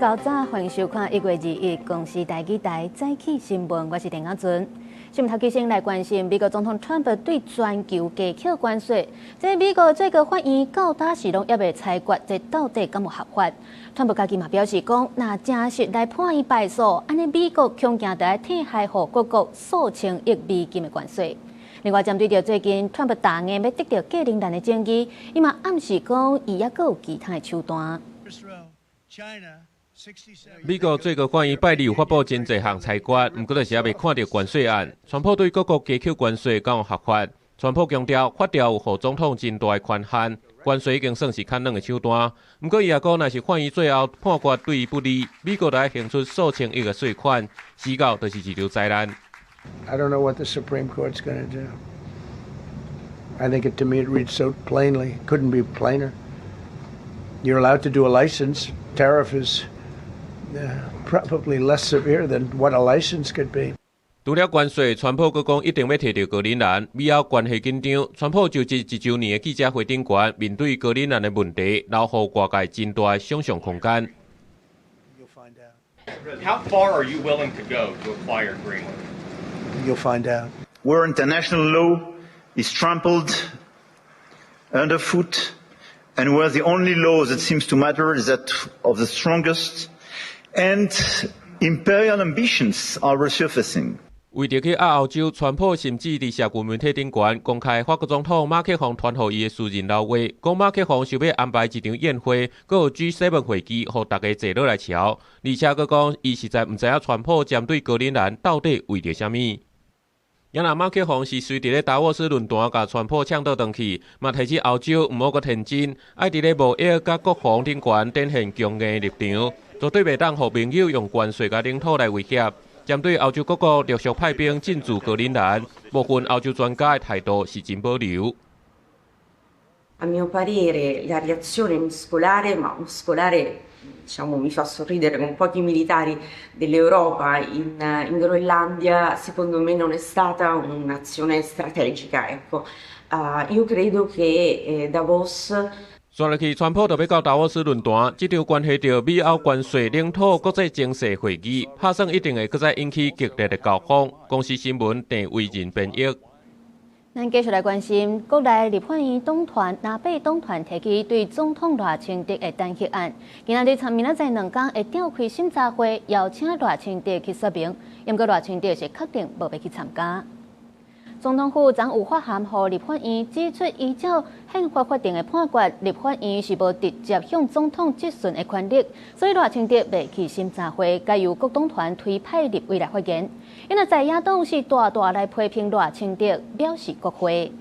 到早，欢迎收看1月2日公视台记台早起新闻，我是田雅纯。新闻头先来关心美国总统川普对全球加扣关税，这美国这个法院到打时拢也未裁决，这到底敢有合法？川普家己嘛表示讲，若正式来判伊败诉，安尼美国恐惊就要替害予各国数千亿美金的关税。另外，针对着最近川普大硬要得到格陵兰的争议，伊嘛暗示讲伊还阁有其他的手段。美国最高法院拜二有发布真侪项裁决，不过就是还未看到关税案。川普对各国加扣关税敢有合法？川普强调，法条有予总统真大的权限，关税已经算是较软的手段。不过伊也讲，若是法院最后判决对伊不利，美国就要付出数千亿的税款，死到就是一场灾难。I don't know what the Supreme Court's going to do. I think to me it reads so plainly. Couldn't be plainer. You're allowed to do a license. Tariff is probably less severe than what a license could be. 除了关税，川普阁讲一定要摕到格陵兰。美欧关系紧张，川普就一周年的记者会顶悬，面对格陵兰的问题，留予外界真大的想象空间。How far are you willing to go to acquire Greenland? You'll find out. Where international law is trampled underfoot, and where the only law that seems to matter is that of the strongest, and imperial ambitions are resurfacing. 为着去亚欧洲，川普甚至伫社群媒体顶悬公开法国总统马克宏传予伊的私人留话，讲马克宏想要安排一场宴会，阁有 G7 会议，互大家坐落来瞧。而且阁讲，伊实在毋知影川普针对格陵兰到底为着啥物。也若马克宏是随伫咧达沃斯论坛甲川普呛倒转去，嘛提起欧洲毋好阁天真，爱伫咧贸易甲国防顶悬展现强硬的立场，绝对袂当互朋友用关税甲领土来威胁。针对欧洲各国陆续派兵进驻格陵兰，部分欧洲专家的态度是真保留。A mio parere la reazione muscolare, ma muscolare diciamo mi fa sorridere con pochi militari dell'Europa in Groenlandia, secondo me non è stata un'azione strategica. Ecco. Io credo che Davos 刷落去，川普就要到达沃斯论坛，这场关系到美欧关税、领土、国际经济会议，拍算一定会搁再引起激烈的交锋。公司新闻郑为人编译。咱继续来关心国内立法院党团、南北党团提起对总统赖清德的弹劾案，今仔日参明仔载2天会召开审查会，邀请赖清德去说明。不过赖清德是确定无要去参加。总统府昨有发函予立法院，指出依照宪法法定的判决，立法院是无直接向总统质询的权利，所以赖清德未去审查会，该由各党团推派立委来发言。因为在野党是大大来批评赖清德，表示国会。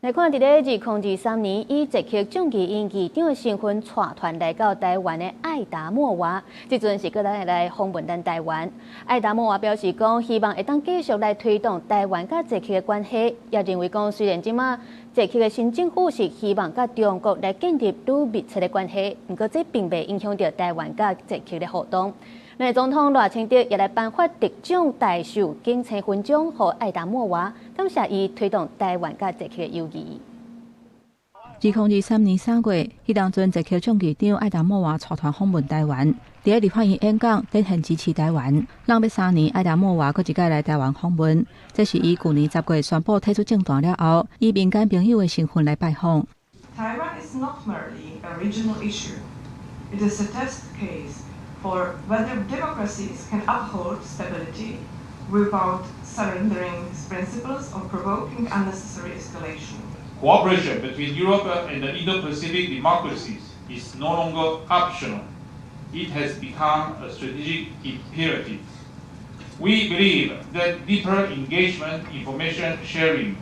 来看，伫咧2023年以捷克众议院议长的身份带团来到台湾的艾达莫娃，即阵是搁来访问咱台湾。艾达莫娃表示讲，希望会当继续来推动台湾甲捷克的关系，也认为讲，虽然即马捷克的新政府是希望甲中国来建立愈密切的关系，不过这并未影响到台湾甲捷克的互动。内总统赖清德也来颁发特种大绶警察勋章予艾达莫娃，感谢伊推动台湾甲捷克的友谊。2023年3月，迄当阵捷克众议长艾达莫娃带团访问台湾，伫咧立法院演讲，展现支持台湾。人要3年，艾达莫娃佫一届来台湾访问，这是伊去年10月宣布退出政坛了后，以民间朋友的身份来拜访。Taiwan is not merely a regional issue; it is a test case for whether democracies can uphold stability without surrendering its principles or provoking unnecessary escalation. Cooperation between Europe and the Indo-Pacific democracies is no longer optional. It has become a strategic imperative. We believe that deeper engagement, information sharing,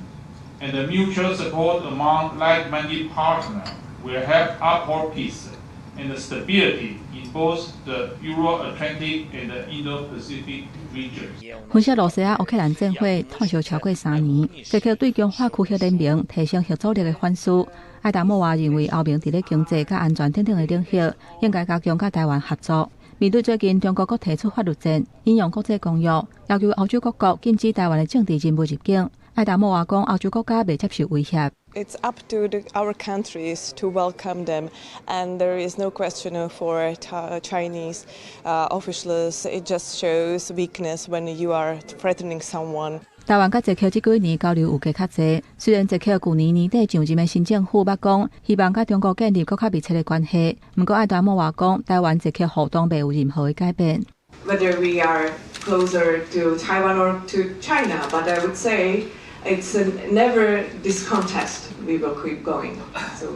and the mutual support among like-minded partners will help uphold peace and stability in both the Euro-Atlantic and the Indo-Pacific regions. 分析罗西亚乌克兰战火拖烧超过3年，捷克对中法区域联盟提升核阻力的反思。艾达莫娃认为，欧盟伫咧经济甲安全等等的领域，应该加强甲台湾合作。面对最近中国国提出法律战，引用国际公约，要求欧洲各国禁止台湾的政治人物入境。艾达莫娃讲，欧洲国家未接受威胁。It's up to our countries to welcome them, and there is no question for Chinese officials. It just shows weakness when you are threatening someone. 台湾甲捷克这几年交流有加较济，虽然捷克去年年底上任的新政府捌讲，希望甲中国建立更加密切的关系，不过爱达莫话讲，台湾捷克互动未有任何的改变。Whether we are closer to Taiwan or to China, but I would say it's never this contest. We will keep going, so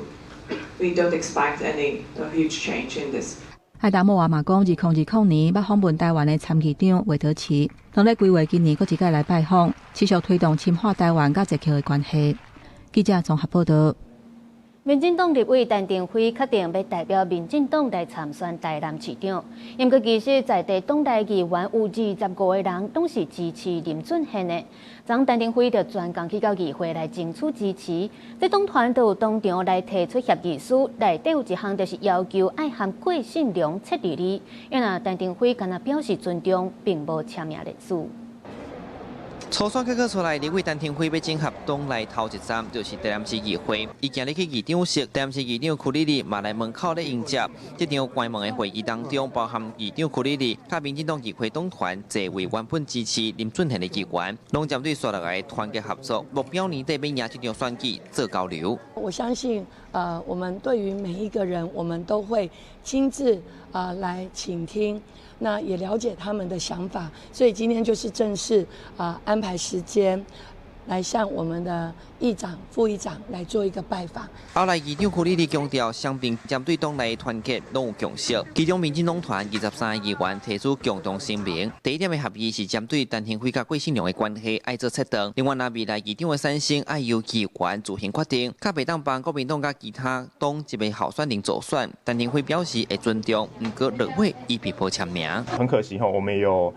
we don't expect any huge change in this. 爱达莫话嘛讲，2020年捌访问台湾的参议长韦德奇，当咧规划今年佫一届来拜访，持续推动深化台湾甲捷克的关系。记者综合报道。民进党立委陈定辉确定要代表民进党来参选台南市长，因过其实在地党内议员有25个人拢是支持林俊宪的，昨陈定辉就专工去到议会来争取支持。这党团都有当场来提出协议书，内底有一项就是要求爱含过信良册字里，因为陈定辉敢若表示尊重，并无签名历史。初选结果出来，立委陈定辉要整合党内头一站，就是台南市议会。伊今日去议长室，台南市议长库里里嘛来门口咧迎接。这场关门的会议当中，包含议长库里里、甲民进党议会党团侪位原本支持林俊宪的议员，拢针对所落来团结合作，目标年底要赢这场选举做交流。我相信，我们对于每一个人，我们都会亲自来倾听。那也了解他们的想法，所以今天就是正式安排时间，来向我们的议长、副议长来做一个拜访。后来议长库里里强调，双边针对党内团结拢有共识，其中民进党团23个议员提出共同声明，第一点的合意是针对陈定辉甲郭信良的关系爱做切断。另外，那未来议长的产生爱由议员自行决定，甲袂当帮国民党甲其他党一位候选人做选。陈定辉表示会尊重，不过落尾伊并无签名。很可惜我们有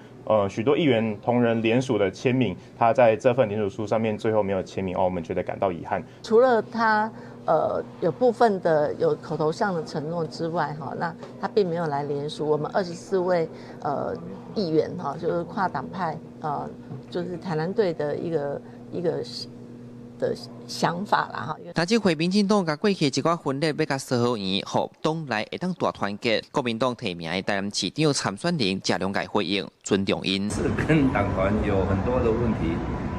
许多议员同仁联署的签名，他在这份联署书上面最后没有签名我们觉得感到遗憾。除了他有部分的有口头上的承诺之外，那他并没有来联署。我们24位议员就是跨党派就是台南队的一个的想法啦哈。但这回民进党甲过去一寡分裂要甲说好圆，互党内会当大团结。国民党提名的台南市长参选人贾良介回应，尊重因。是跟党团有很多的问题，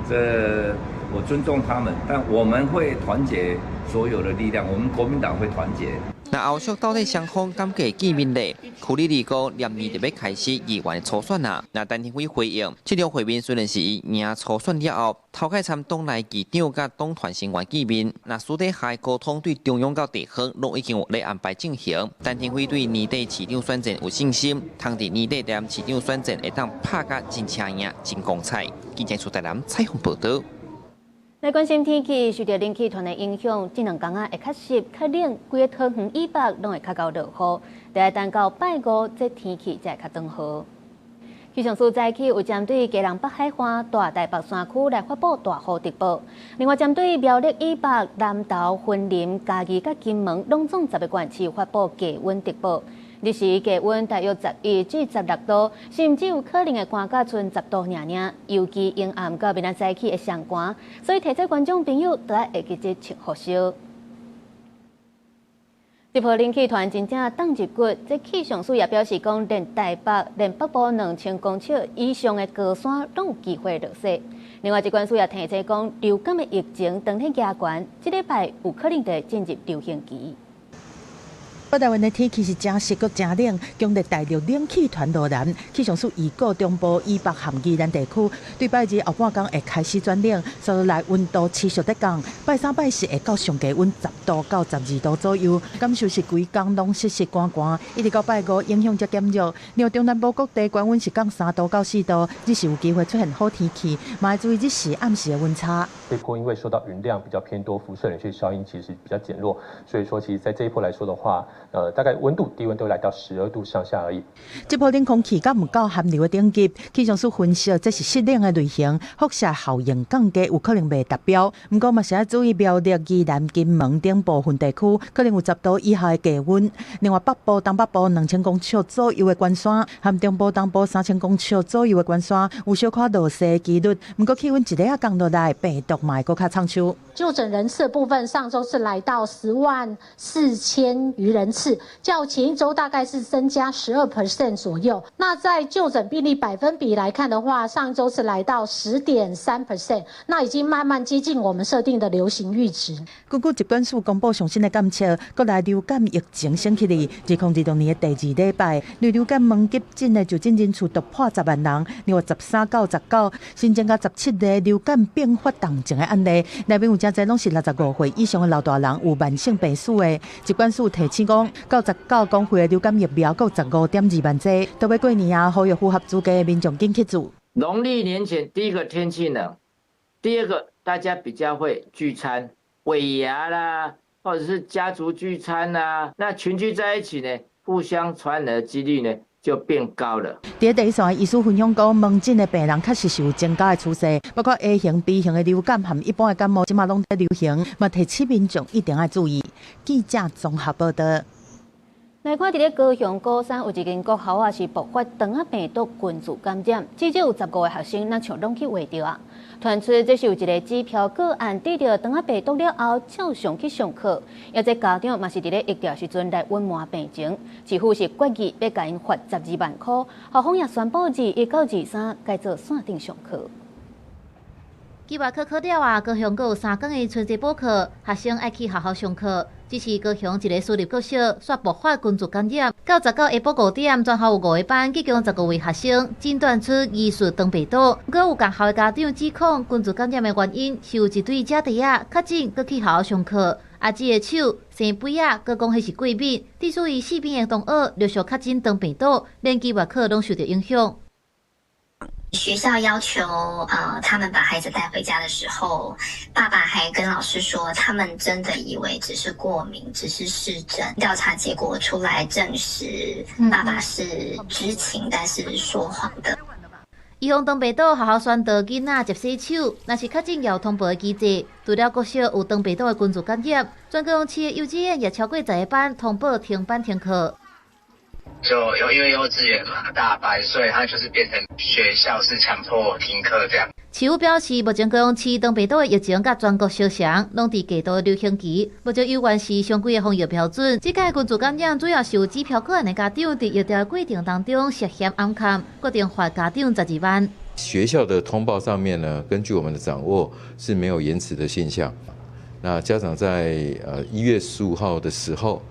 这我尊重他们，但我们会团结所有的力量，我们国民党会团结。那后续到底双方敢计见面咧？库里里讲连年就要开始议员的初选啊。那陈定辉回应，这场会面虽然是伊赢初选了后，头开参党内议长甲党团成员见面，那私底下沟通对中央到地方拢已经有咧安排进行。陈定辉对年底市长选战有信心，通伫年底台南市长选战会当拍甲真抢赢、真光彩。记者苏台南采访报道。来关心天气，受到冷气团的影响，这2天会较湿、较冷，规个桃园以北拢会较高落雨。得要等到拜五，这天气才会较暖和。气象署早起有针对基隆北海岸、大台北山区来发布大雨特报。另外，针对苗栗以北、南投、云林、嘉义、甲金门，拢总10个县市发布低温特报。日时气温大约11至16度，甚至有可能会寒到剩10度尔尔。尤其阴暗到明仔早起会上寒，所以提醒观众朋友都要会记得穿雨袖。这波冷气团真正冻入骨，这气象署也表示讲，连台北、连北部2000公尺以上的高山都有机会落雪。另外，机关署也提醒讲，流感的疫情当天加悬，这礼拜有可能会进入流行期。北台湾的天气是真湿，阁真冷，强烈带着冷气团路南。气象署预告中部以北含宜兰地区，对拜日后半天会开始转冷，接落来温度持续在降。拜三、拜四会到上低温10度到12度左右，感受是规天拢湿湿寒寒，一直到拜五影响才减弱。另外，中南部各地高温是降3度到4度，日时有机会出现好天气，嘛要注意日时暗时的温差。这波因为受到云量比较偏多，辐射冷却效应其实比较减弱，所以说其实在这一波来说的话，大概温度低温都来到12度上下而已。这波冷空气甲唔够寒流的等级，气象署分析这是湿冷的类型，辐射效应降低，有可能未达标。不过嘛是要注意苗栗、宜兰、金门等部分地区可能有10度以下的低温。另外北部、东北部2000公尺左右的关山，和中部、东部3000公尺左右的关山有小可落雪的几率。不过气温一日啊降落来，病毒嘛会搁较仓促。就诊人次的部分，上周是来到104000余人次，较前一周大概是增加12% 左右。那在就诊病例百分比来看的话，上周是来到10.3%，那已经慢慢接近我们设定的流行阈值。根据疾管署公布上新的监测，国内流感疫情升起哩，2026年的第2礼拜，流感门急诊的就诊人数突破10万人。另外13到19新增加17个流感并发重症的案例，内面有真侪拢是65岁以上的老大人，有慢性病史的。疾管署提醒讲，到19公费的流感疫苗够15.2万剂，都要过年啊，呼吁符合资格的民众紧去做。农历年前，第一个天气冷，第二个大家比较会聚餐、尾牙啦，或者是家族聚餐啦，那群聚在一起呢，互相传染的几率呢就变高了。在第一线，医师分享讲，门诊的病人确实是有增加的趋势，包括 A 型、B 型的流感和一般的感冒，即马拢在流行，嘛提醒民众一定要注意。记者综合报道。来看，伫咧高雄高山有一间国校啊，是爆发肠仔病毒群组感染，至少有15个学生那像拢去围着啊。传出这是有一个机票个案得到肠仔病毒了后，照常去上课，而这家长嘛是伫咧疫调时阵来隐瞒病情，似乎是决议要甲因罚12万块，校方也宣布21到23改做线顶上课。期末考考了啊，高雄阁有3天的春节补课，学生爱去学校上课。只是高雄一个私立国小煞爆发群组感染，到19下晡5点，全校有5个班，计共15位学生诊断出疑似肠病毒。不过有共校的家长指控，群组感染的原因是有一对姐弟仔确诊阁去学校上课，阿姊的手、生杯仔，阁讲迄是过敏，致使伊4边的同学陆续确诊肠病毒，连期末考拢受到影响。学校要求他们把孩子带回家的时候，爸爸还跟老师说，他们真的以为只是过敏，只是湿疹。调查结果出来证实，爸爸是知情但是说谎的。预防肠病毒，学校宣导囡仔接洗手，若是确诊要通报的机制。除了国小有肠病毒的群组感染，全高雄市的幼稚园也超过10个班通报停班停课。就因为幼稚园嘛大班，所以它就是变成学校是强迫停课这样。市府表示，目前高雄市肠病毒的疫情甲全国相像，拢伫过度的流行期。目前有关市相关的防疫标准，这届群组感染主要是有机票个案的家长，伫疫调过程当中涉嫌暗砍，决定罚家长12万。学校的通报上面呢，根据我们的掌握是没有延迟的现象。那家长在1月15号的时候。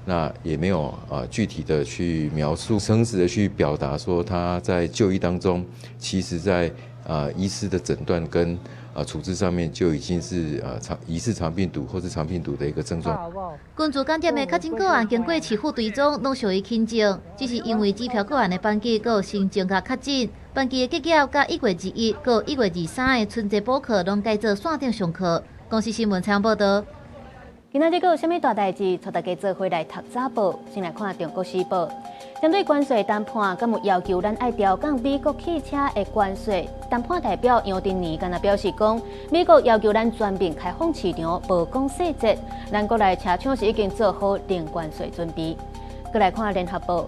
那也没有具体的去描述，诚实的去表达说他在就医当中，其实在医师的诊断跟处置上面就已经是疑似肠病毒或是肠病毒的一个症状。群组感染的确诊个案经过市府追踪，拢属于轻症，只是因为机票个案的班机有新增加确诊，班机的结果甲1月21到1月23的春节补课拢改做线顶上课。公司新闻采访报道。今仔日阁有啥物大代志，带大家做伙来读早报。先来看《中国时报》，针对关税谈判，敢有要求咱爱调降美国汽车的关税？谈判代表杨定年敢若表示讲，美国要求咱全面开放市场，无讲细节。咱国内车厂是已经做好零关税准备。阁来看《联合报》。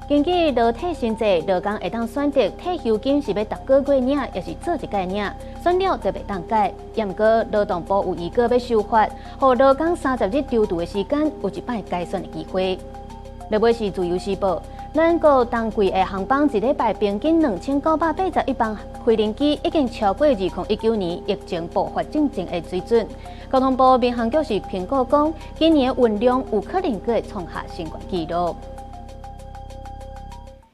根据劳退新制，劳工会当选择退休金是要逐个月领，也是做一届领，选了就袂当改。也毋过劳动部有意个要修法，互劳工30日调度的时间有一摆改选的机会。落尾是自由时报，咱国当季的航班一礼拜平均2981班飞行机，已经超过2019年疫情爆发之前的水准。交通部民航局是评估讲，今年的运量有可能会创下新高纪录。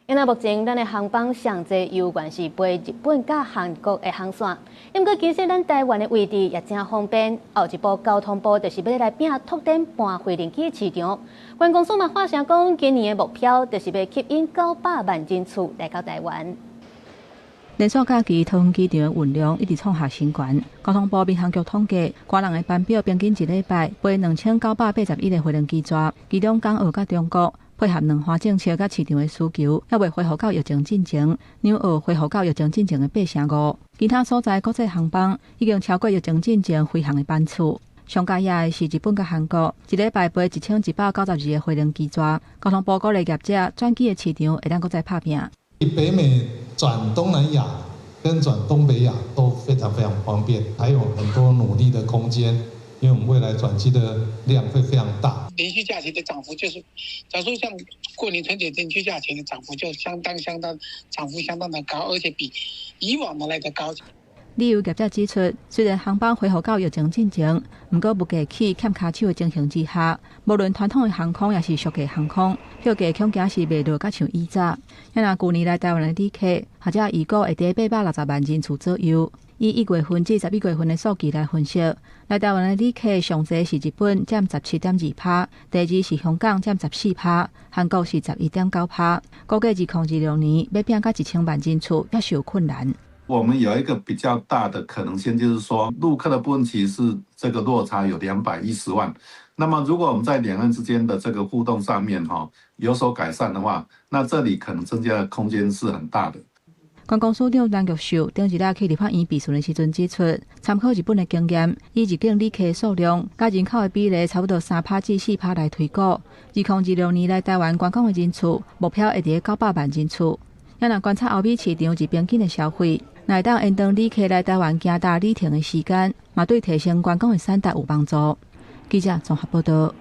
因为目前咱的航班上侪有关是飞日本甲韩国的航线，因过其实咱台湾的位置也真方便。后一步交通部就是要来拼拓展搬飞行机市场。关公司嘛发声讲，今年的目标就是要吸引900万人次来到台湾。连续假期桃园机场的运量一直创下新高。交通部民航局统计，华人的班表平均一礼拜飞2981个飞轮机抓，其中港澳甲中国配合两花政策甲市场的需求，还未恢复到疫情进前。纽澳恢复到疫情进前的8%，其他所在国际航班已经超过疫情进前飞行的班次。上加野的是日本甲韩国，一礼拜飞1192个飞轮机抓。交通部鼓励业者转机的市场会当搁再拍拼。北美转东南亚跟转东北亚都非常方便，还有很多努力的空间，因为我们未来转机的量会非常大。连续假期的涨幅就是，假如像过年春节连续假期的涨幅就相当涨幅相当的高，而且比以往的来得高。旅游业者指出，虽然航班恢复到疫情进前，不过物价起欠卡手的情形之下，无论传统的航空也是俗价航空，票价恐惊是袂落甲像以早。因若去年来台湾的旅客，或者预估会伫860万人次左右。以1月份至11月份的数据来分析，来台湾的旅客上侪是日本占17.2%，第二是香港占14%，韩国是11.9%。估计2026年要拼到1000万人次，也是有困难。我们有一个比较大的可能性，就是说陆客的部分其实这个落差有210万。那么如果我们在两岸之间的这个互动上面有所改善的话，那这里可能增加的空间是很大的。观光署长陈玉秀顶一日去立法院备询的时阵指出，参考日本的经验，以入境旅客数量甲人口的比例差不多3%至4%来推估，2026年来台湾观光的人次目标会伫900万人次。也若观察欧美市场日平均的消费，会当延长旅客来台湾行搭旅程的时间，嘛对提升观光的产值有帮助。记者综合报道。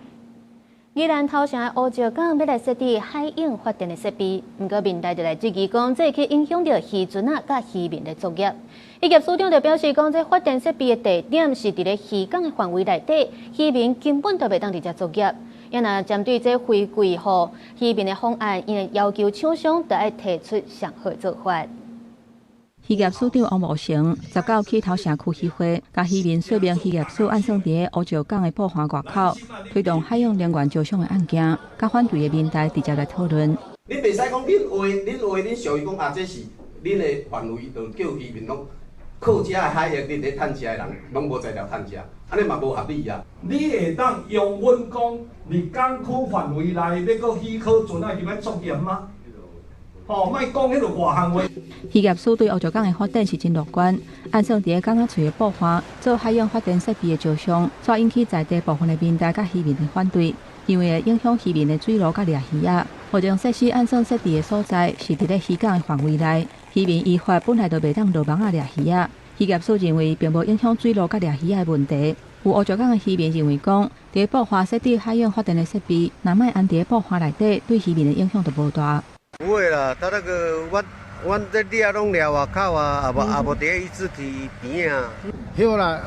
宜兰头城的乌石港要来设置海涌发电的设备，不过民代就来质疑讲，这会去影响到渔船啊甲渔民的作业。渔业署长就表示讲，这发电设备的地点是伫咧渔港的范围内底，渔民根本就袂当伫遮作业。也若针对这回归后渔民的方案，因要求厂商得要提出上好的做法。渔业署长王茂成19去头城区渔会，甲渔民说明渔业署按算伫乌石港的埔环外口推动海洋能源招商的案件，甲反对的民代直接来讨论。你袂使讲恁话恁属于讲这是恁的范围，就叫渔民拢靠遮的海域，恁咧趁遮的人拢无材料趁遮，安尼嘛无合理啊！你会当用阮讲，伫港区范围内要搁渔考船啊，就要作业吗？莫讲迄个外行话。渔业署对乌石港的发展是真乐观，按算伫港仔厝的埔环做海洋发电设备的招商，却引起在地部分的民代甲渔民的反对，因为会影响渔民的水路甲掠鱼仔。目前设施按算设置的所在是伫咧渔港的范围内，渔民依法本来就袂当落网啊掠鱼仔。渔业署认为并无影响水路甲掠鱼仔的问题。有乌石港的渔民认为讲，伫埔环设置海洋发电的设备，若莫安伫埔环内底，对渔民的影响就无大。不会啦，他那个阮这掠拢掠外口啊，也无伫伊自己边啊。对啦，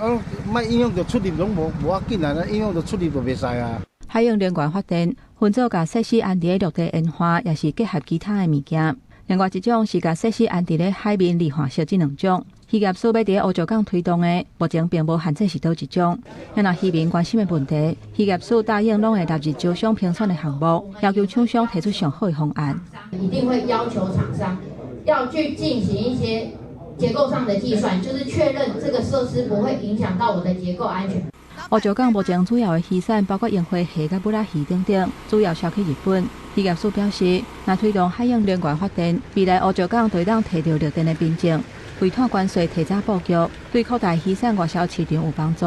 莫影响到出入拢无要紧啊，影响到出入就袂使啊。海洋能源发电分做甲设施安伫陆地烟花，也是结合其他的物件。另外一种是甲设施安伫咧海面离化石这两种。渔业署要伫乌石港推动的，目前并无限制是倒一种。若渔民关心的问题，渔业署答应拢会纳入招商评选的项目，要求厂商提出上好的方案。一定会要求厂商要去进行一些结构上的计算，就是确认这个设施不会影响到我的结构安全。乌石港目前主要的渔产包括烟花蟹甲布拉鱼等等，主要销去日本。渔业署表示，若推动海洋能源发电，未来乌石港就会当摕到绿电的凭证。为拓关税提早布局，对扩大渔产外销市场有帮助。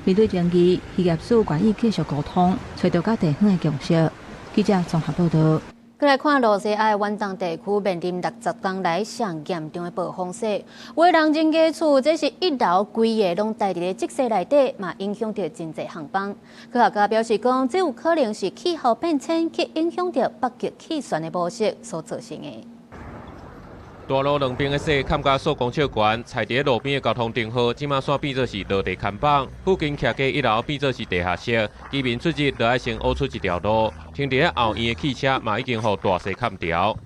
面对争议，渔业署愿意继续沟通，找到甲地方的共识。记者综合报道。再来看罗西亚的远东地区面临60天来上严重的暴风雪，有的人真家厝，这是一楼规个拢待伫咧积雪内底，嘛影响到真侪航班。科学家表示讲，这有可能是气候变迁去影响到北极气旋的模式所造成的。大路两边的雪坎甲数公尺悬，踩伫路边的交通灯号，即马煞变做是落地看板。附近徛家一楼变做是地下室，居民出入就要先挖出一条路。停伫后院的汽车嘛已经互大雪砍掉。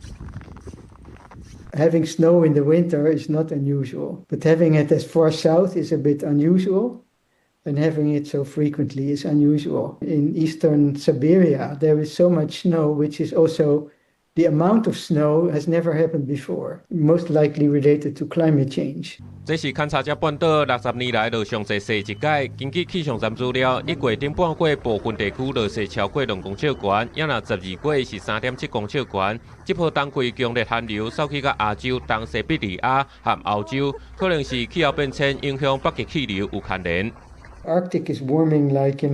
Having snow in the winter is not unusual, but having it as far south is a bit unusual, and having it so frequently is unusual. In eastern Siberia, there is so much snow, which is also The amount of snow has never happened before, most likely related to climate change. 这是勘察者半岛60年来落上侪细一届。根据气象站资料，1月顶半月部分地区落雪超过2公尺悬，也若12月是3.7公尺悬。这波冬季强烈寒流扫去到亚洲东西比利亚和欧洲，可能是气候变迁影响北极气流有牵连。 Arctic is warming like,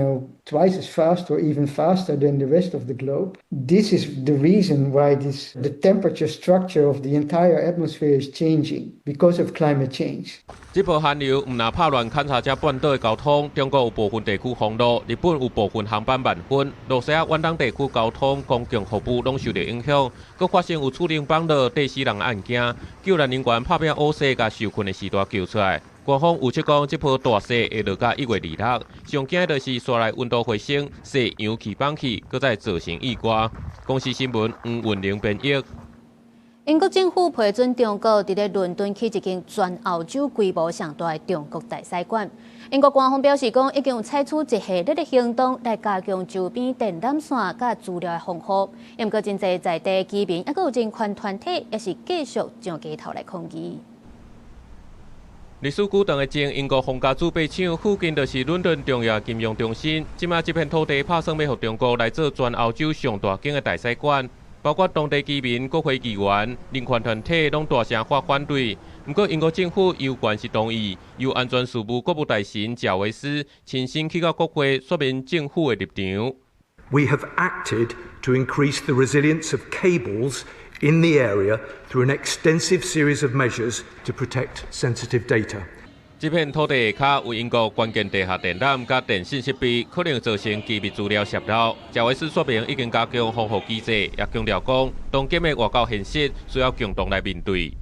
twice as fast or even faster than the rest of the globe. This is the reason why the temperature structure of the entire atmosphere is changing because of climate change. 这波寒流唔但拍乱勘察者半岛的交通，中国有部分地区封路，日本有部分航班慢飞，罗西亚远东地区交通、公共服务拢受到影响。佮发生有厝顶绑落第4人案件，救援人员拍拼乌雪，甲受困的时代救出来。 官方预测讲，这波大雪会落到1月26日，上惊就是山内温度回升，雪扬起放起，搁再造成意外。公司新闻黄运玲编译。英国政府批准中国伫咧伦敦起一间全欧洲规模上大的中国大使馆。英国官方表示讲，已经有采取一系列的行动来加强周边电缆线甲资料的防护。不过，真侪在地居民，还有人权团体，也是继续上街头来抗议。 历史久长的前英国皇家储备厂附近就是伦敦重要金融中心。即马这片土地拍算要予中国来做全欧洲上大间的大使馆，包括当地居民、国会议员、人权团体拢大声发反对。不过英国政府有关系同意，由安全事务国务大臣贾维斯亲身去到国会说明政府的立场。We have acted to increase the resilience of cables in the area through an extensive series of measures to protect sensitive data. 这片土地下有英国关键地下电缆甲电信设备，可能造成机密资料泄露。贾维斯说明已经加强防护机制，也强调讲，当今的外交现实需要共同来面对。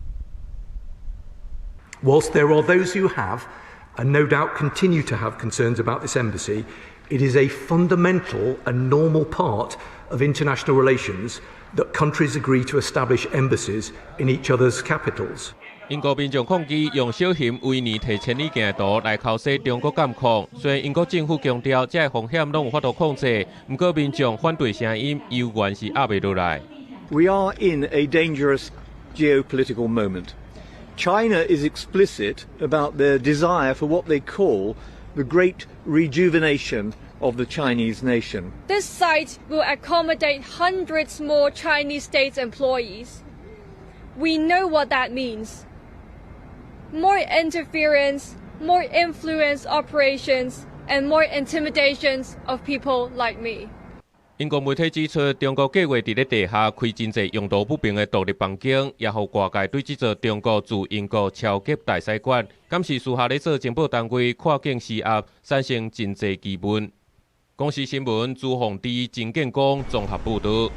Whilst there are those who have, and no doubt continue to have concerns about this embassy, it is a fundamental and normal part of international relations that countries agree to establish embassies in each other's capitals. 英国民众抗议用小型维尼提千里镜图来敲击中国监控，虽然英国政府强调这风险拢有法度控制，不过民众反对声音依然是压袂落来。We are in a dangerous geopolitical moment. China is explicit about their desire for what they call the great rejuvenation of the Chinese nation. This site will accommodate hundreds more Chinese state employees. We know what that means. More interference, more influence operations, and more intimidations of people like me. 英国媒体指出，中国计划伫咧地下开真侪用途不明的独立房间，也互外界对这座中国驻英国超级大使馆，敢是属下咧做情报单位跨境施压，产生真侪疑问。公司新闻朱宏基、陈建光综合报道。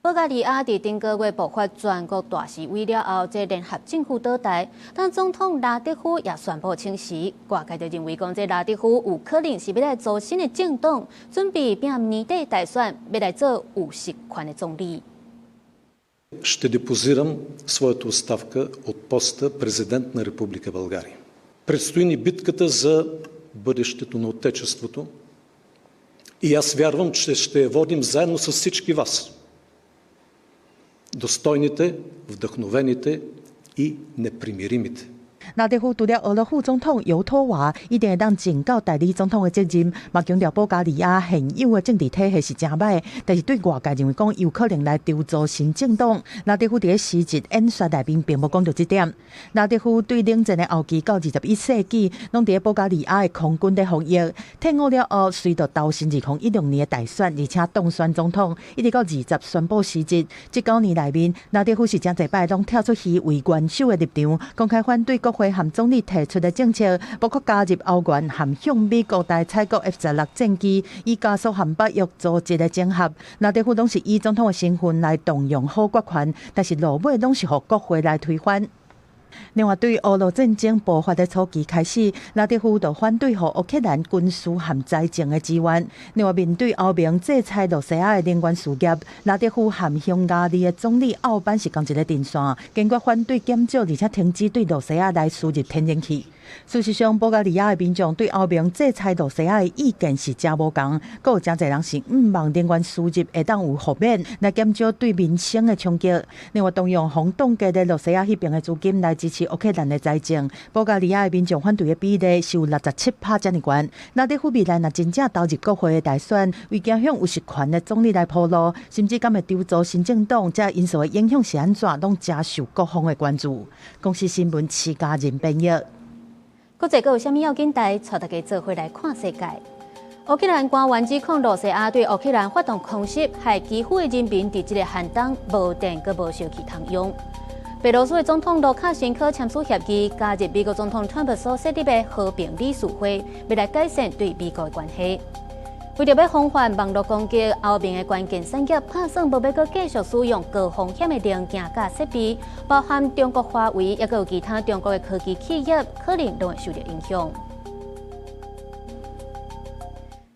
保加利亚伫顶个月爆发全国大示威了后，这联合政府倒台，但总统拉德夫也宣布请辞。外界就认为讲，这拉德夫有可能是要来组新的政党，准备并年底大选要来做有实权的总理。Ще депозирам своята оставка от поста президент на Република България. Предстои ни битката за бъдещето на Отечеството и аз вярвам, че ще я водим заедно с всички вас. Достойните, вдъхновените и непримиримите. 拉德夫除了俄罗副总统尤托娃一定会当尽到代理总统的责任，嘛强调保加利亚现有的政治体系是真歹，但是对外界认为讲有可能来筹组新政党。拉德夫伫咧时值演说内面并无讲到这点。拉德夫对冷战的后期到21世纪，拢伫咧保加利亚的空军咧服役，退伍了后，随着投身2016年的大选，而且当选总统，一直到20宣布辞职。这9年内面，拉德夫是真侪摆拢跳出去为元首的立场，公开反对国会和总理提出的政策，包括加入欧元和向美国大采购 F-16战机，以加速和北约组织的整合。拉德夫拢是以总统的身份来动用好国权，但是落尾拢是互国会来推翻。另外，对俄罗战争爆发的初期开始，拉德夫就反对予乌克兰军事和财政的支援。另外，面对欧盟制裁罗西亚的能源事业，拉德夫和匈牙利的总理奥班是同一个阵线，坚决反对减少而且停止对罗西亚来输入天然气。事实上，保加利亚的民众对欧盟制裁罗西亚的意见是真无同，阁有真侪人是望能源输入会当有豁免，来减少对民生的冲击。另外，动用红冻结的罗西亚迄边的资金来支持乌克兰的财政。保加利亚的民众反对的比例是有67%遮尔悬。那在未来若真正投入国会的大选，为走向有实权的总理来铺路，甚至敢会丢走新政党，这因素的影响是安怎，拢真受各方的关注。公司新闻7家人编译。国际阁有啥物要紧台，带大家做伙来看世界。乌克兰官员指控罗西亚对乌克兰发动空袭，害基辅的人民伫这个寒冬无电阁无烧气通用。白罗斯的总统卢卡申科签署协议，加入美国总统川普所设立的和平理事会，要来改善对美国的关系。为着要防范网络攻击，欧盟的关键产业打算无要阁继续使用高风险的零件甲设备，包含中国华为，也有其他中国的科技企业，可能都会受到影响。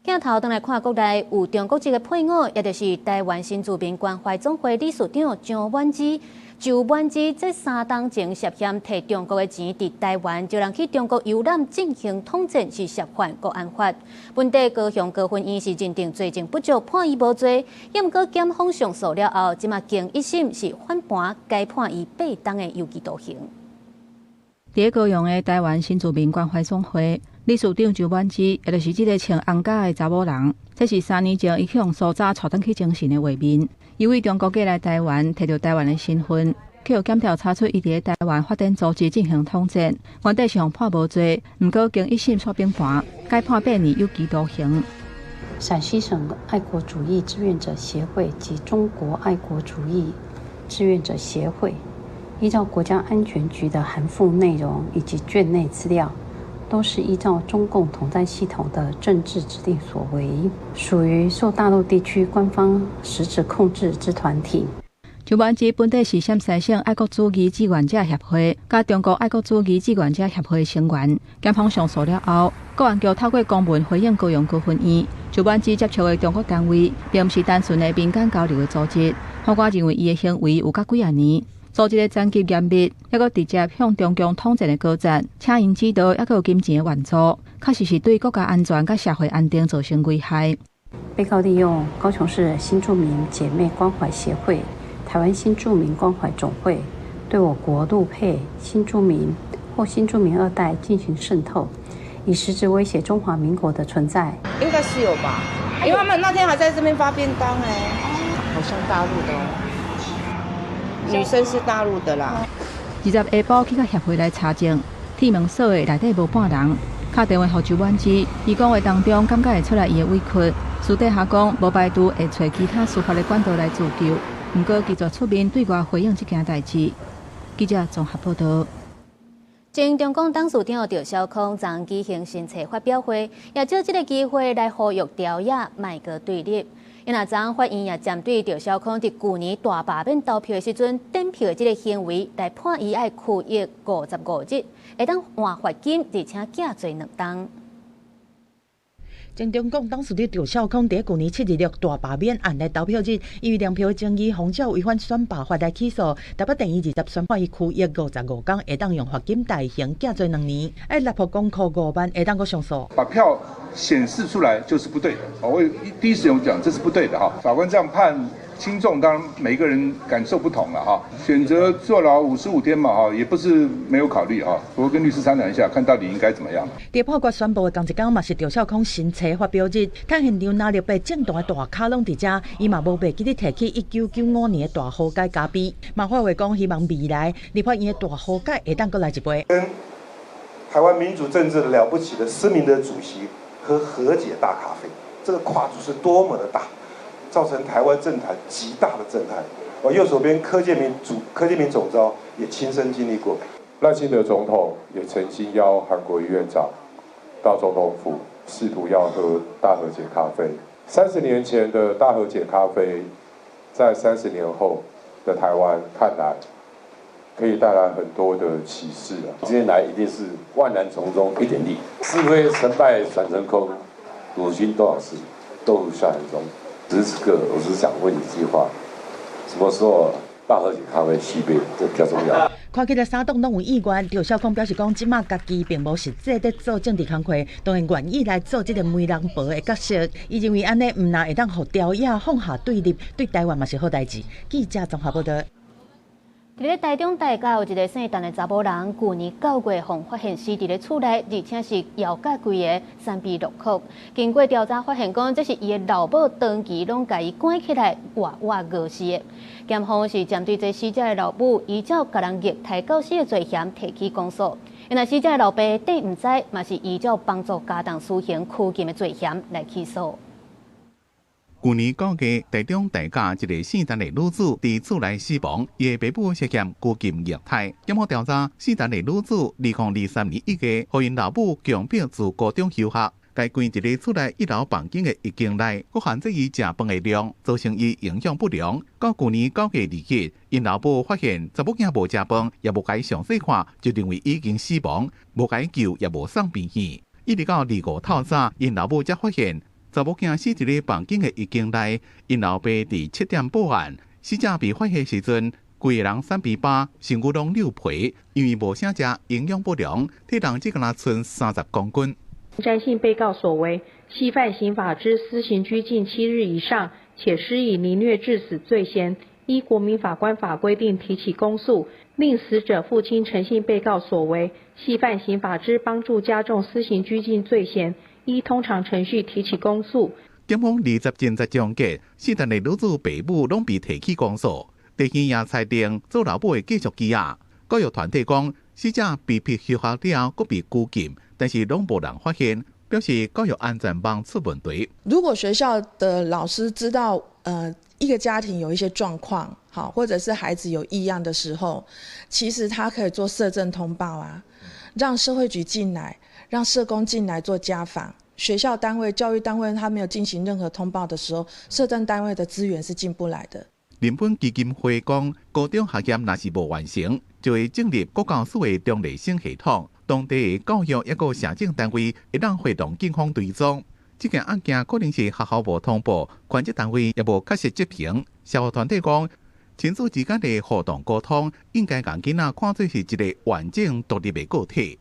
镜头转来看国内有中国籍的配偶，也就是台湾新住民关怀总会理事长张婉芝。就婉芝这3档前涉嫌摕中国的钱伫台湾，就让去中国游览进行统战，是涉犯国安法。本地高雄高分院是认定罪证不足，判伊无罪。也毋过检方上诉了后，即马经1审是翻盘，改判伊8档的有期徒刑。伫高雄的台湾新住民关怀总会理事长周婉芝，也就是这个穿红甲的查某人，这是3年前伊去用苏早带转去精神的画面。伊为中国寄来台湾，摕到台湾的身份，去检调查出伊伫台湾发展组织进行统战，原底是用判无罪，毋过经1审煞平盘，改判8年有期徒刑。陕西省爱国主义志愿者协会及中国爱国主义志愿者协会，依照国家安全局的函复内容以及卷内资料，都是依照中共统战系统的政治指令所为，属于受大陆地区官方实质控制之团体。周婉芝本地是陕西省爱国主义志愿者协会、甲中国爱国主义志愿者协会成员。检方上诉了后，国安局透过公文回应高雄高分院，周婉芝接触的中国单位，并不是单纯的民间交流的组织。法官认为伊的行为有甲几啊年。组织的战绩严密，还佫直接向中共统战的高赞，请因指导，还佫有金钱的援助，确实是对国家安全甲社会安定造成危害。被告利用高雄市新住民姐妹关怀协会、台湾新住民关怀总会，对我国陆配新住民或新住民2代进行渗透，以实质威胁中华民国的存在。应该是有吧，因为他们那天还在这边发便当好像大陆的哦。女生是大陆的啦。20下晡去到协会来查证，铁门锁的内底无半人。打电话给周婉芝，伊讲话当中感觉会出来伊的委屈，私底下讲无排除会找其他司法的管道来自救，不过拒绝出面对外回应这件代志。记者综合报道。前中共董事长赵少康昨举行新册发表会，也借这个机会来呼吁朝野卖个对立。因若昨法院也针对赵少康伫去年大罢免投票的时阵点票的这个行为，来判伊爱拘役55日，会当换罚金，而且假罪2档。前中共董事长赵少康伫去年7日大罢免案来投票日，因为粮票争议，防照违反选罢法来起诉，台北第20宣判伊拘役55天，会当用罚金大刑，假罪2年，爱立法公库5万，会当个上诉。把票显示出来就是不对的，我第一时间讲这是不对的哈。法官这样判轻重，当然每个人感受不同了哈。选择坐牢55天嘛哈，也不是没有考虑哈。我跟律师商量一下，看到底应该怎么样。地法官宣布的同一天嘛是赵少康新册发表日，看现场拿着被正大的大卡拢伫遮，伊嘛无袂记得提起1995年的大和解加币。马化伟讲希望未来立法院的大和解会当过来一杯。跟台湾民主政治的了不起的施明德主席喝和解大咖啡，这个跨度是多么的大，造成台湾政坛极大的震撼。我右手边柯建铭总召也亲身经历过。赖清德总统也曾经邀韩国瑜院长到总统府，试图要喝大和解咖啡。30年前的大和解咖啡，在30年后的台湾看来，可以带来很多的启示啊！今天来一定是万难从中一点力，是非成败转成空，鲁迅多少事，都如笑谈中。只是这个，我只是想问你一句话：什么时候大和解咖啡西杯？这比较重要。看起来三党拢有意愿，赵少康表示讲，即马家己并无实际在做政治工作，当然愿意来做这个媒人婆的角色。伊认为安尼唔但会当互朝野放下对立，对台湾嘛是好代志。记者综合报道。伫咧台中大甲有一个姓陈的查某人，去年9月被发现死伫咧厝内，而且是摇甲规个3臂6块。经过调查发现，讲这是伊的老母长期拢甲伊关起来，活活饿死的。检方是针对这死者的老母，依照甲人虐待到死的罪嫌提起公诉。因为死者的老爸底唔知，嘛是依照帮助家当私刑拘禁的罪嫌来起诉。去年9月，台中大甲一个姓陈的女子伫厝内死亡，伊的爸母涉嫌拘禁虐待。检方调查，姓陈的女子2023年1月，互因老母强迫自高中休学，该关一个厝内1楼房间的浴间内，佫限制伊食饭的量，造成伊营养不良。到去年9月2日，因老母发现查某囝无食饭，也无甲伊详细看，就认为已经死亡，无甲伊救，也无送病院。一直到2月透早，因老母才发现。查某囝死伫咧房间的浴间内，因老爸伫7点报案。死者被发现时阵，规个人3比8，身躯拢溜皮，因为无啥食，营养不良，体重只敢若剩30公斤。詹姓被告所为，系犯刑法之私刑拘禁7日以上，且施以凌虐致死罪嫌，依国民法官法规定提起公诉，令死者父亲陈姓被告所为，系犯刑法之帮助加重私刑拘禁罪嫌。依通常程序提起公诉。检方20侦查终结，死陈的女子爸母拢被提起公诉。地检也裁定做老母会继续羁押。教育团体讲，死者被逼休学了，佫被拘禁，但是拢无人发现，表示教育安全网出问题。如果学校的老师知道一个家庭有一些状况，好，或者是孩子有异样的时候，其实他可以做社政通报啊，让社会局进来。让社工进来做家访，学校单位、教育单位他没有进行任何通报的时候，社政单位的资源是进不来的。人本基金会讲，高中学业若是无完成，就会建立国教署的中立性系统，当地的教育一个社政单位会当会同警方追踪。这件案件可能是学校无通报，权责单位也无确实执行。社会团体讲，亲子之间的互动沟通，应该让囡仔看作是一个完整独立的个体。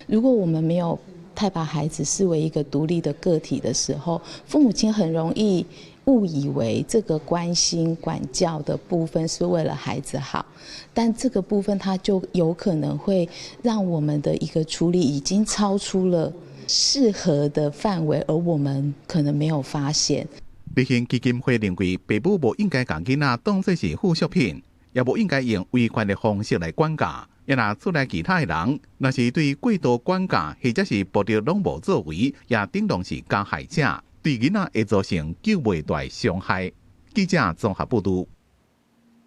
如果我们没有太把孩子视为一个独立的个体的时候，父母亲很容易误以为这个关心管教的部分是为了孩子好，但这个部分它就有可能会让我们的一个处理已经超出了适合的范围，而我们可能没有发现。立宪基金会认为，父母无应该将囡仔当作是附属品，也无应该用威权的方式来管教。也若出来其他的人，若是对过度管教，或者是报着拢无作为，也顶同是加害者，对囡仔会造成救袂大的伤害。记者综合报道。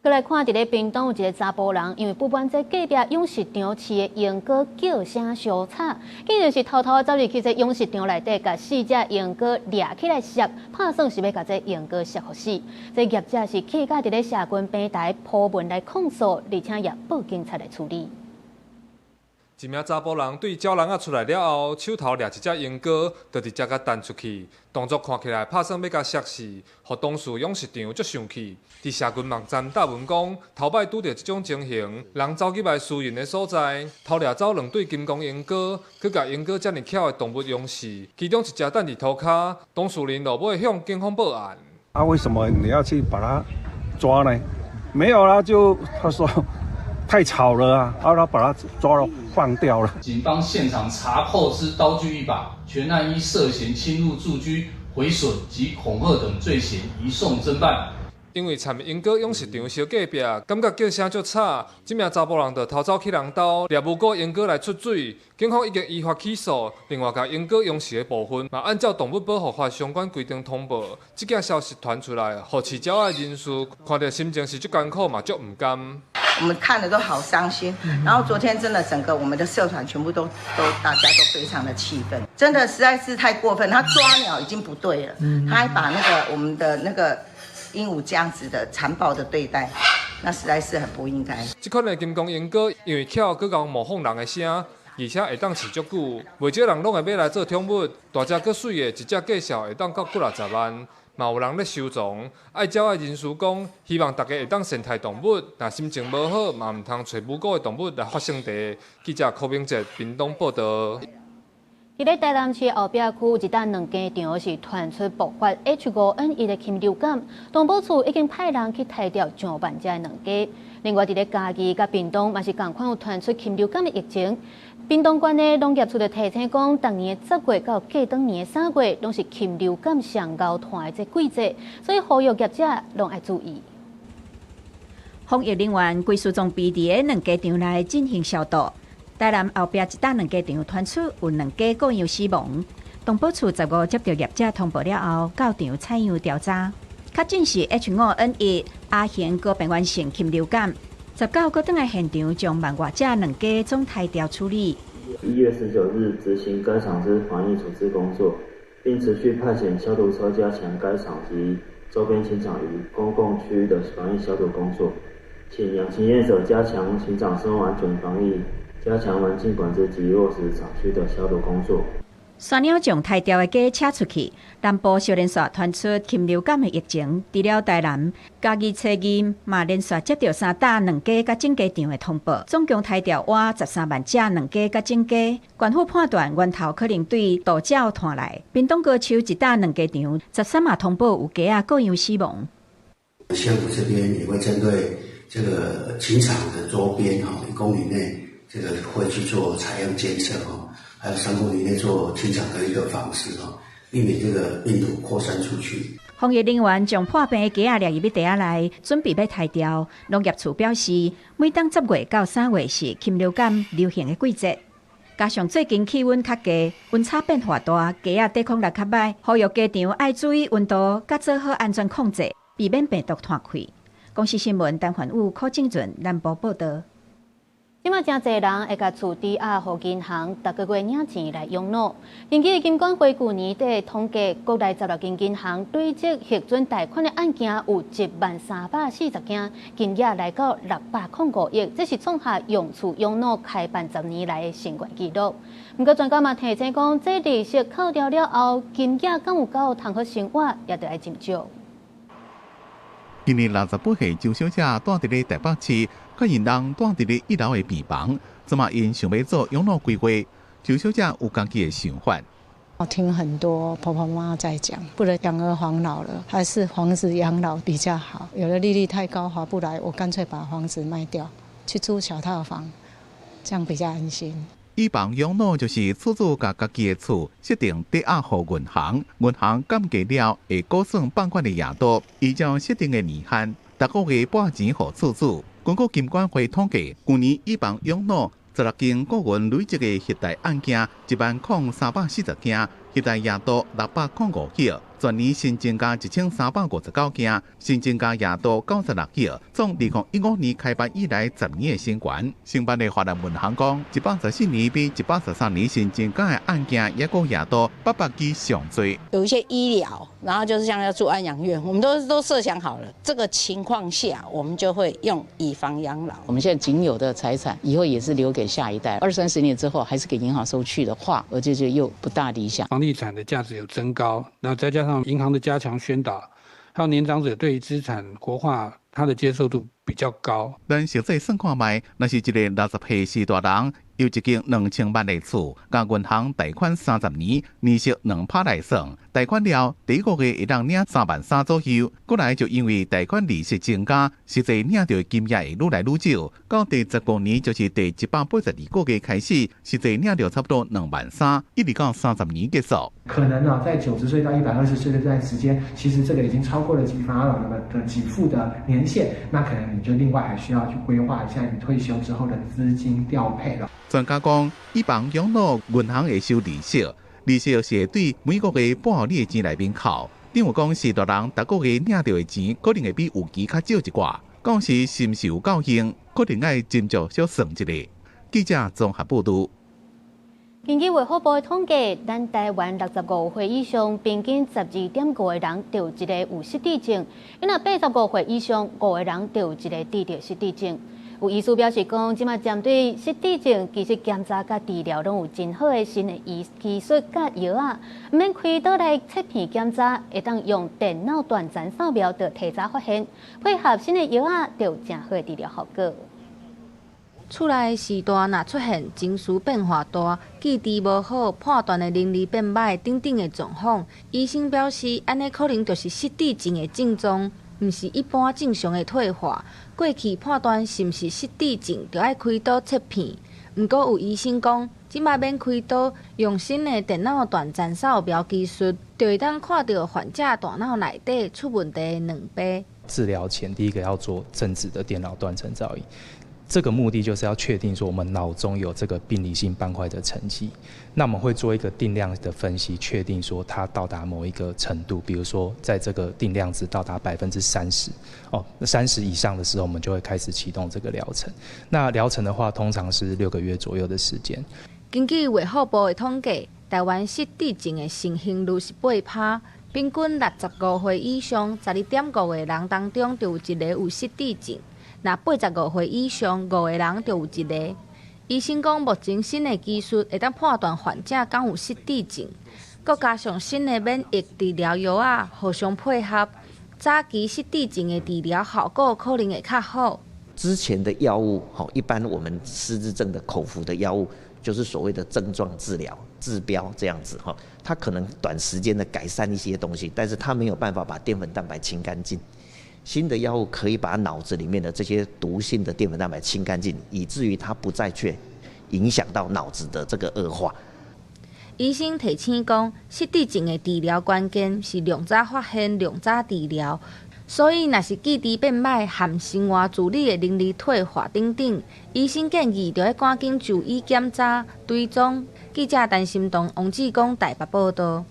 再来看，伫咧屏东有一个查甫人，因为不满在隔壁养殖场饲的鹦哥叫声相吵，竟然是偷偷走入去这养殖场内底，甲4只鹦哥抓起来杀，拍算是要甲这鹦哥杀互死。这业者是气甲伫咧社群平台铺文来控诉，而且也报警察来处理。一名查甫人对鸟笼仔出来了后，手头抓一只鹦哥，就直接甲弹出去，动作看起来拍算要甲杀死，互当事养殖场足生气。伫社群网站答文讲，头摆拄到这种情形，人走入来私人的所在，偷掠走2对金刚鹦哥，佮甲鹦哥遮尔巧的动物养死，其中一只等伫涂骹，当事人落尾向警方报案。为什么你要去把它抓呢？没有啦，就他说。太吵了啊！然后把他抓了，放掉了。警方现场查扣之刀具1把，全案依涉嫌侵入住居、毁损及恐吓等罪嫌移送侦办。因为参鹦哥养殖场小隔壁，感觉叫声足吵，这名查甫人就偷走去人兜，掠5个鹦哥来出水。警方已经依法起诉，另外甲鹦哥养殖的部分，嘛按照动物保护法相关规定通报。这件消息传出来，互饲鸟的人士看到心情是足艰苦嘛，足唔甘。我们看了都好伤心，然后昨天真的整个我们的社团全部都大家都非常的气愤，真的实在是太过分。他抓鸟已经不对了，他还把我们的那个鹦鹉这样子的残暴的对待，那实在是很不应该。这款的金刚鹦哥因为巧，佮讲模仿人的声，而且会当饲足久，袂少人拢会买来做宠物。大只佮水的，一只介绍会当到几60万。嘛有人咧收藏。爱鸟的人士讲，希望大家会当善待动物，若心情无好，嘛唔通找无辜的动物来发生地。记者柯明哲屏东报道。伫咧台南市后壁区一笪两间场是传出爆发 H5N1 的禽流感，动保处已经派人去拆掉上万只的两家。另外，伫咧嘉义甲屏东嘛是同款有传出禽流感的疫情。屏东县的农业处就提醒讲，逐年的10月到过当年的3月，拢是禽流感上高团的这季节，所以呼吁业者拢要注意。防疫人员归属总比伫两家场内进行消毒。台南后壁一笪两家场传出有两家个人死亡，动保处15接到业者通报了后，到场采样调查，确诊是 H5N1 亚型高病原性禽流感。19个登来现场，将万外只两家总拆掉处理。1月19日执行该场之防疫处置工作，并持续派遣消毒车加强该场及周边禽场与公共区域的防疫消毒工作，请养禽业者加强禽场生物安全防疫。加强环境管制及落实厂区的消毒工作。山鸟将拆掉的鸡车出去，南部小连续传出禽流感的疫情。除了台南、嘉义、初二嘛连续接到3笪两家甲整家场的通报，总共拆掉活13万只两家甲整家。官府判断源头可能对盗鸟传来。屏东高手一笪两家场13嘛通报有鸡各样死亡。县府这边也会针对这个禽场的周边1公里内。这个会去做采样监测还有3公里内做禽场的一个防治避免这个病毒扩散出去。防疫人员将破病的鸡列入去地下内，准备要拆掉。农业处表示，每当10月到3月是禽流感流行的季节，加上最近气温较低，温差变化大，鸡抵抗力较歹，呼吁家场爱注意温度，甲做好安全控制，避免病毒传开。公视新闻陈焕武、柯正俊南部报道。即马真侪人会甲厝抵押互银行，逐个月领钱来养老。根据金管会去年底统计，国内16间银行累积核准贷款的案件有10340件，金额来到605亿，这是创下用厝养老开办10年来的新高纪录。不过专家嘛提醒讲，这利息扣掉了后，金额敢有够通好生活，也得爱斟酌。今年68岁周小姐住伫咧台北市，甲因人住伫咧1楼的病房，怎么因想要做养老规划？周小姐有家己的想法。我听很多婆婆妈妈在讲，不能养儿防老了，还是房子养老比较好。有的利率太高划不来，我干脆把房子卖掉，去租小套房，这样比较安心。以房养老就是厝主甲家己的厝设定抵押互银行，银行减价了会估算放款的额度，依照设定的年限，逐个月拨钱互厝主。根据金管会统计，去年以房养老16件个人累积的核贷案件10340件，核贷额度605亿。全年新增加1359件，新增加额度96亿，总2015年开办以来10年的新高。承办的华南银行讲，114年比113年新增加的案件也个额度800件上多。有一些医疗，然后就是像要住安养院，我们都设想好了，这个情况下我们就会用以房养老。我们现在仅有的财产，以后也是留给下一代，20-30年之后还是给银行收去的话，而这就又不大理想。房地产的价值有增高，然后再加上银行的加强宣导，还有年长者对资产活化，它的接受度比较高。咱实际算看卖，那是一个60岁时大人，有一间2000万的厝，甲银行贷款30年，利息2%来算，贷款了第一个月会当领3万3左右。过来就因为贷款利息增加，实际领到的金额会愈来愈少。到第15年，就是第182个月开始，实际领到差不多2万3，一直到30年结束。可能在90岁到120岁的这段时间，其实这个已经超过了给房养老的给付的年限，那可能你就另外还需要去规划一下你退休之后的资金调配了。专家讲，以房养老，银行会收利息，利息是会对每个月拨你的钱内面扣。另外讲，是大人逐个月领到的钱，可能会比有期较少一寡。讲是是毋是有够用，可能要斟酌小算一下。记者综合报道。根据卫福部的统计，咱台湾65岁以上平均12.5个人就有一个有失智症，若85岁以上5个人就有一个低着失智症。有医师表示讲，即马针对失智症，其实检查甲治疗拢有真好的新的技术甲药啊，唔免开刀来切片检查，会当用电脑断层扫描就提早发现，配合新的药啊，就有真好的治疗效果。厝内时段若出现情绪变化大、记忆无好、判断的能力变歹等等的状况，医生表示，安尼可能就是失智症的症状。毋是一般正常的退化，过去判断是毋是失智症，就要开刀切片。毋过有医生讲，即摆免开刀，用新的电脑断层扫描技术，就会当看到患者大脑内底出问题的2倍。治疗前，第一个要做正子的电脑断层造影。这个目的就是要确定说我们脑中有这个病理性斑块的沉积，那我们会做一个定量的分析，确定说它到达某一个程度，比如说在这个定量值到达30%，那30以上的时候，我们就会开始启动这个疗程。那疗程的话，通常是6个月左右的时间。根据卫福部的统计，台湾失智症的盛行率是8%，平均65岁以上12.5个人当中就有1个有失智症。若85岁以上5个人就有1个。医生讲，目前新的技术会当判断患者敢有失智症，佮加上新的免疫治疗药啊，互相配合，早期失智症的治疗效果可能会较好。之前的药物，一般我们失智症的口服的药物，就是所谓的症状治疗、治标这样子它可能短时间的改善一些东西，但是它没有办法把淀粉蛋白清干净。新的药物可以把脑子里面的这些毒性的淀粉蛋白清干净，以至于它不再去影响到脑子的这个恶化。医生提醒讲，失智症的治疗关键是量早发现、量早治疗。所以，若是记忆变歹、含生活自理的能力退化等等，医生建议就要赶紧就医检查、追踪。记者陈心彤、王志光台北报道。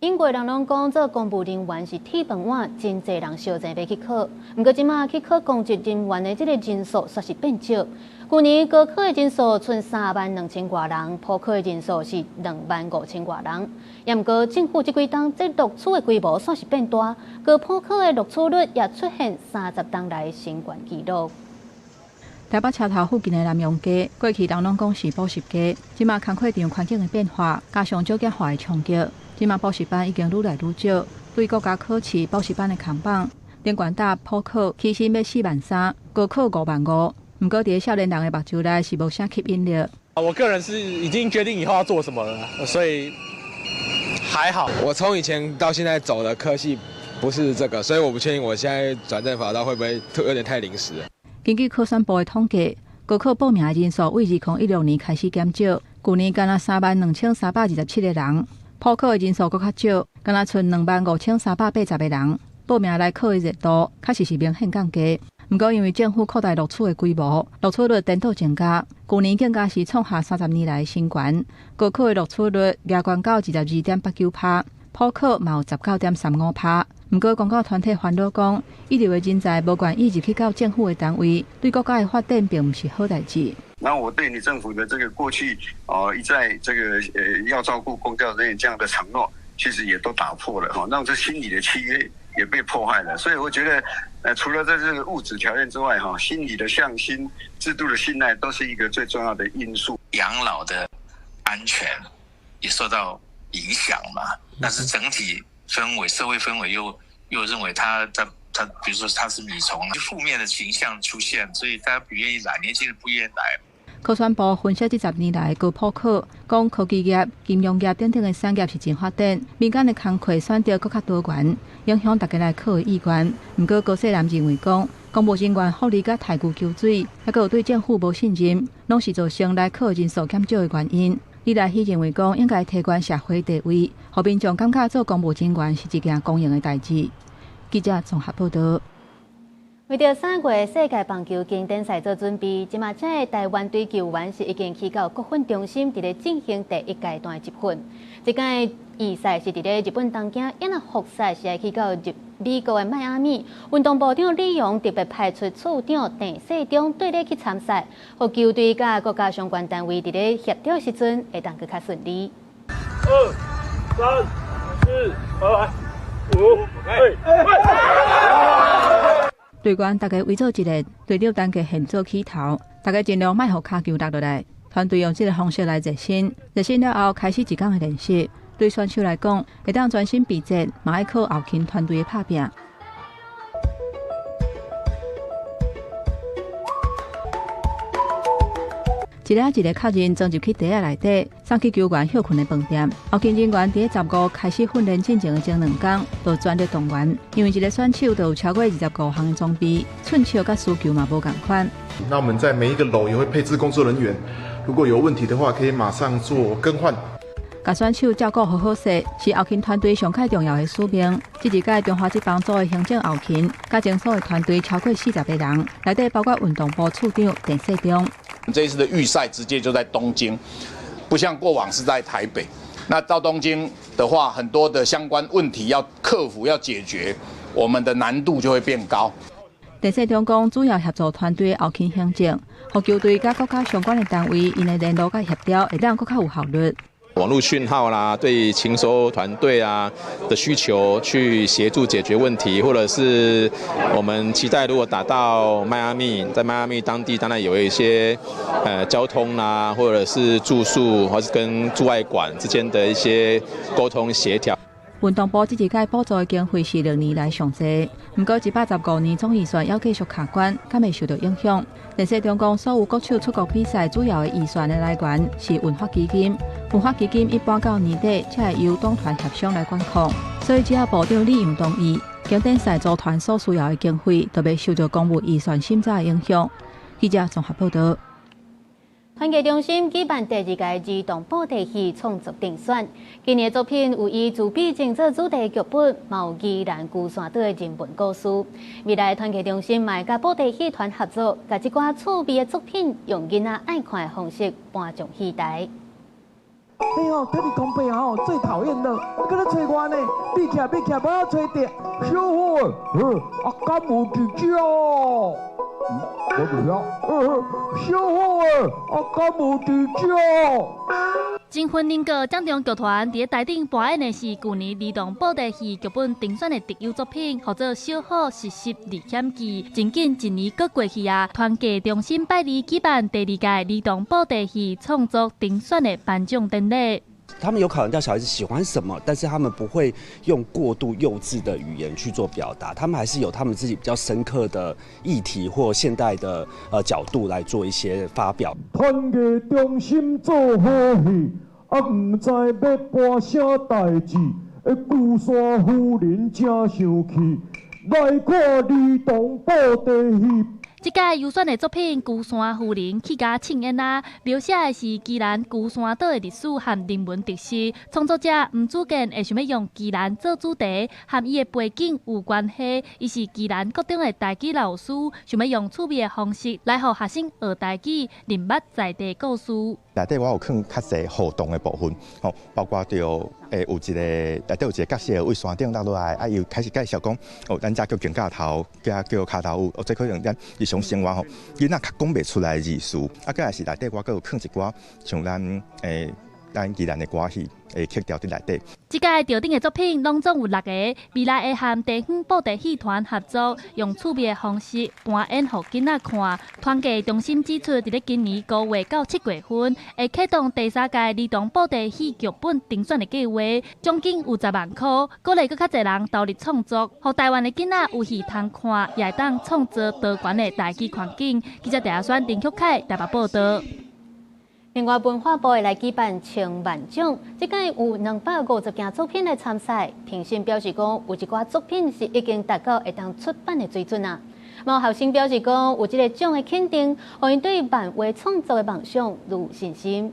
英国人拢讲，做公务人员是铁饭碗，真侪人小钱要去考。不过，即马去考公职人员的这个人数煞是变少。去年高考的人数剩32000多人，普考的人数是25000多人。也不过，政府这几档这录取的规模算是变大，高普考的录取率也出现30档来新冠纪录。台北车头附近的南洋街，过去人拢讲是补习街，即马工课场环境的变化，加上少子化的冲击。即马补习班已经愈来愈少，对国家考试补习班的扛棒，连管大普考起薪要43000，高考55000。不过，伫少年人的目睭内是无啥吸引力。我个人是已经决定以后要做什么了，所以还好。我从以前到现在走的科系不是这个，所以我不确定我现在转正法道会不会有点太临时了。根据考选部的统计，高考报名的人数为2016年开始减少，去年干那32327个人。普考的人数搁较少，敢若剩25380个人。报名来考的热度确实是明显降低。不过，因为政府扩大录取的规模，录取率颠倒增加，去年更加是创下30年来新高。高考的录取率压悬到12.89%，普考嘛有19.35%。不过，公教团体烦恼讲，医疗的人才无愿意入去到政府的单位，对国家的发展并不是好代志。那我对你政府的这个过去一再这个要照顾公教人员这样的承诺，其实也都打破了让这心理的契约也被破坏了。所以我觉得除了这个物质条件之外心理的向心、制度的信赖都是一个最重要的因素。养老的安全也受到影响嘛，但是整体氛围、社会氛围又认为他比如说他是米虫，负面的形象出现，所以大家不愿意来，年轻人不愿意来。考选部分析这10年来高普考，讲科技业、金融业等等的产业是真发展，民间的工课选择更较多元，影响大家来考的意愿。不过高世南认为讲，公务人员福利甲太旧求水，还有对政府无信任，拢是造成来考人数减少的原因。李来希认为讲，应该提高社会地位，互民众感觉做公务人员是一件公营的代志。记者综合报道。为着3月世界棒球经典赛做准备，即马这台湾队球员是已经去到国训中心，伫咧进行第1阶段的集训。这届预赛是伫咧日本东京，因啊复赛是要去到美国的迈阿密。运动部长李勇特别派出处长郑世忠对咧去参赛，互球队甲国家相关单位伫咧协调时阵会当更较顺利。2、3、4、5、5、队员大家围做一个队长单个现做起头，大家尽量莫互骹球落落来。团队用这个方式来热身，热身了后开始一天的练习。对选手来讲，会当专心备战，嘛爱靠后勤团队的拍拼。一个一个客人装入去地下内底，送去球员休困的饭店。后勤人员伫15开始训练进前的前2天，都专业动员，因为一个选手都有超过25项的装备，寸球甲输球嘛无共款。那我们在每一个楼也会配置工作人员，如果有问题的话，可以马上做更换。甲选手照顾好好势，是后勤团队上较重要的使命。这一届中华职棒组的行政后勤，加整所的团队超过40个人，内底包括运动部处长陈世忠。这一次的预赛直接就在东京，不像过往是在台北。那到东京的话，很多的相关问题要克服、要解决，我们的难度就会变高。陈世忠讲，主要协助团队后勤行政，和球队甲国家相关的单位，因的联络甲协调会让更较有效率。网络讯号啦，对勤收团队啊的需求去协助解决问题，或者是我们期待如果打到迈阿密，在迈阿密当地当然有一些交通啦，或者是住宿，或是跟驻外馆之间的一些沟通协调。运动部这一届补助的经费是6年来上济，不过115年总预算要继续卡关，敢会受到影响。陈世忠讲，所有国手出国比赛主要的预算的来源是文化基金，文化基金一般到年底才会由党团协商来管控，所以只要部长李阳同意，经典赛组团所需要的经费，都袂受到公务预算审查的影响。记者综合报道。团结中心举办第2届儿童布袋戏创作竞选，今年作品有以自闭症做主题剧本，嘛有宜兰龟山岛的人文故事。未来团结中心嘛甲布袋戏团合作，甲一寡趣味的作品，用囡仔爱看的方式搬上戏台。你哦，跟你公平哦，最讨厌的，我跟他找我呢，闭起来，不要找点，小伙啊，敢无自己哦。我不要，小伙啊，敢无自己哦。金婚人格掌中剧团伫台顶播演的是去年儿童布袋戏剧本评选的特优作品，叫做《小好实习历险记》。仅仅1年过过去啊，团结中心拜二举办第2届儿童布袋戏创作评选的颁奖典礼。他们有考量到小孩子喜欢什么，但是他们不会用过度幼稚的语言去做表达，他们还是有他们自己比较深刻的议题或现代的角度来做一些发表。团结中心做好戏，啊，唔知要办啥代志，龟山夫人真生气，来看儿童布袋戏。这届优选的作品《龟山夫人去家庆宴》啊，描写的是宜兰龟山岛的历史和人文特色。创作者吴子健会想要用宜兰做主题，和伊的背景有关系。伊是宜兰国中的台语老师，想要用趣味的方式来让学生学台语，认捌在地故事。内底我有放较侪互动的部分，吼，包括着有一个内底有一个角色为山顶落来，啊，又开始介绍讲，咱遮叫镜架头，叫骹头舞，这可能咱日常生活吼，囡仔较讲袂出来的字词，啊，再来是内底我阁有放一寡像咱宜兰的歌戏曲调伫内底。这届吊顶的作品拢总有6个，未来会和地方布袋戏团合作，用趣味的方式搬演给囡仔看。团结中心指出，伫咧今年5月到7月份，会启动第3届儿童布袋戏剧本评选的计划，奖金有10万块，鼓励更较侪人投入创作，让台湾的囡仔有戏通看，也会当创造多元的台语环境。记者陈选林旭凯台北报道。另外，文化部会来举办千万奖，这届有250件作品来参赛。评审表示讲，有一寡作品是已经达到会当出版的水准啊。毛校生表示讲，有这个奖的肯定，让因对漫画创作的梦想有信心。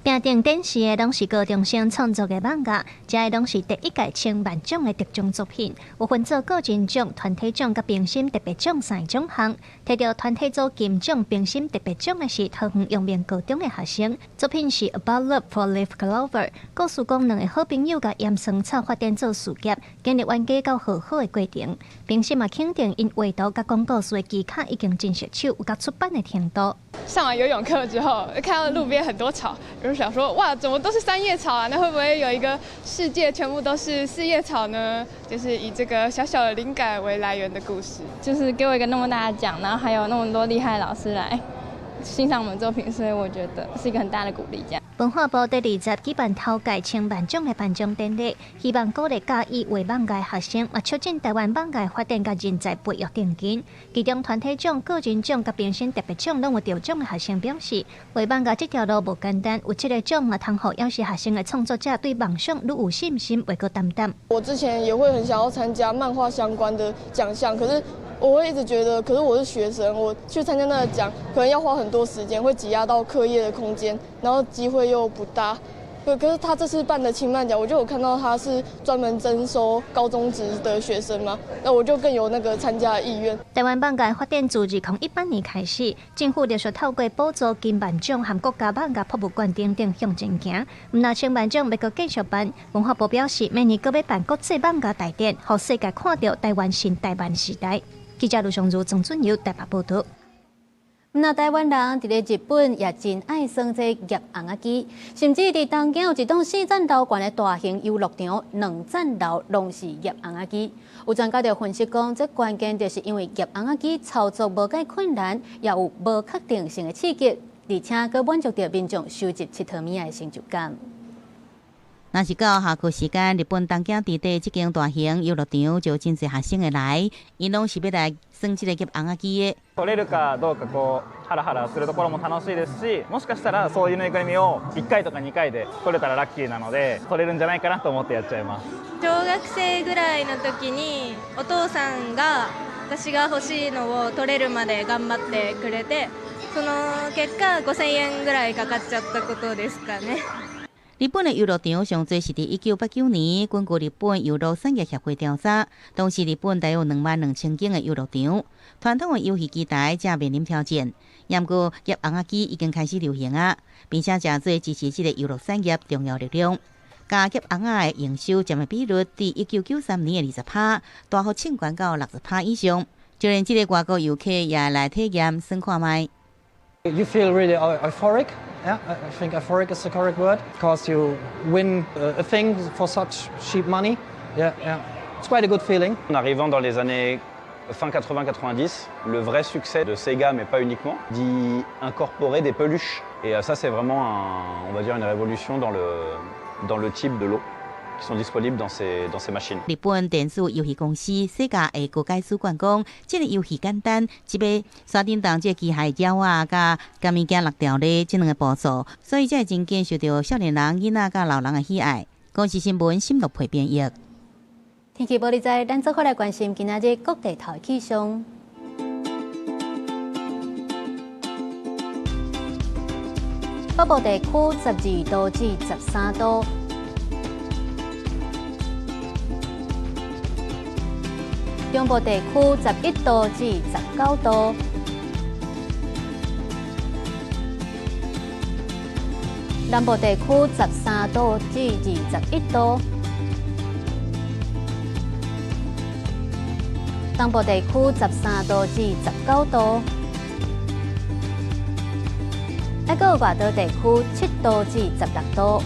定定电视的拢是高中生创作的漫画，这个拢是第1届千万奖的得奖作品，有分做个人奖、团体奖甲评审特别奖3种项。摕到团体组金奖、评审特别奖的是桃园永明高中的学生，作品是 About Love for Leaf Clover， 故事讲2个好朋友甲盐酸草发展做事业，经历冤家到和好的过程。评审嘛肯定因画图甲讲故事的技巧已经真熟手，有甲出版的程度。上完游泳课之后，看到路边很多草，就就想说，哇，怎么都是3叶草啊？那会不会有一个世界全部都是4叶草呢？就是以这个小小的灵感为来源的故事，就是给我一个那么大的奖，然后还有那么多厉害的老师来欣赏我们作品，所以我觉得是一个很大的鼓励。这样。文化部第20举办头届青万奖的颁奖典礼，希望鼓励嘉义画艋舺学生，也促进台湾艋舺发展甲人才培育定根。其中团体奖、个人奖甲评审特别奖拢有得奖的学生表示，画艋舺这条路无简单，有这个奖也通好要是学生的创作者对梦想愈有信心，袂阁担当。我之前也会很想要参加漫画相关的奖项，可是我会一直觉得，可是我是学生，我去参加那个奖，可能要花很多时间，会挤压到课业的空间，然后机会又不大。可是他这次办的青漫奖，我就有看到他是专门征收高中职的学生嘛，那我就更有那个参加的意愿。台湾艋舺发展自2018年开始，政府就透过补助金万奖和国家艋舺博物馆等等向前行。唔那青万奖要阁继续办，文化部表示，明年阁要办国际艋舺大典，让世界看到台湾新台湾时代。记者卢尚如、曾俊佑台北报道。那台湾人伫咧日本也真爱耍这叶红仔机，甚至伫东京有一栋4层楼高的大型游乐场，2层楼拢是叶红仔机。有专家就分析讲，这关键就是因为叶红仔机操作无介困难，也有无确定性的刺激，而且佮满足到民众收集佚佗物的成就感。若是到下课时间，日本东京地底这间大型游乐场就真侪学生会来，因拢是要来耍这个叶红仔機的。取れるかどうかハラハラするところも楽しいですし、もしかしたらそういうぬいぐるみを1回とか2回で取れたらラッキーなので、取れるんじゃないかなと思ってやっちゃいます。小学生ぐらいの時にお父さんが私が欲しいのを取れるまで頑張ってくれて、その結果5000円ぐらいかかっちゃったことですかね。日本的游乐场上最是伫1989年，根据日本游乐产业协会调查，当时日本大约22000间的游乐场，传统的游戏机台正面临挑战。不过叶红仔机已经开始流行啊，并且正做支持这个游乐产业重要力量。加叶红仔的营收占的比率，伫1993年的20%，大幅升悬到60%以上。就连这个外国游客也来体验耍看卖。You feel really euphoric. Yeah, I think euphoric is the correct word because you win a thing for such cheap money. Yeah, it's quite a good feeling. En arrivant dans les années fin 80-90, le vrai succès de Sega, mais pas uniquement, d'y incorporer des peluches. Et ça, c'est vraiment, on va dire, une révolution dans le type de lot qui sont disponibles dans ces machines. 日本电子游戏公司Sega的高阶主管讲，这个游戏简单，只要刷叮当这机械鸟啊，甲物件6条咧，这2个步骤，所以才真经受到少年人、囡仔甲老人的喜爱。公司新闻深入批编译。天气报你知，咱做伙来关心今仔日各地头气象。北部地区12度至13度。中部地区11度至19度，南部地区13度至21度，东部地区13度至19度，还有外岛地区7度至16度。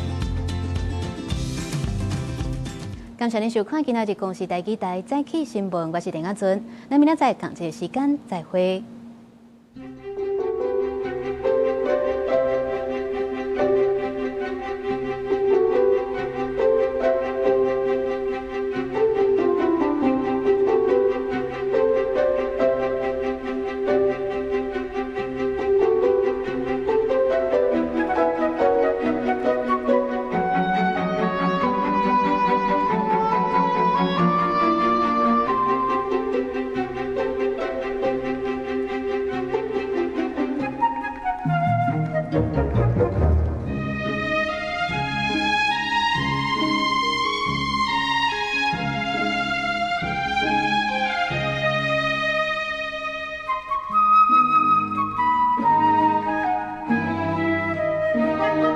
感谢您收看今仔日公视台记台早起新闻，我是林雅纯，咱明仔载同一个时间再会。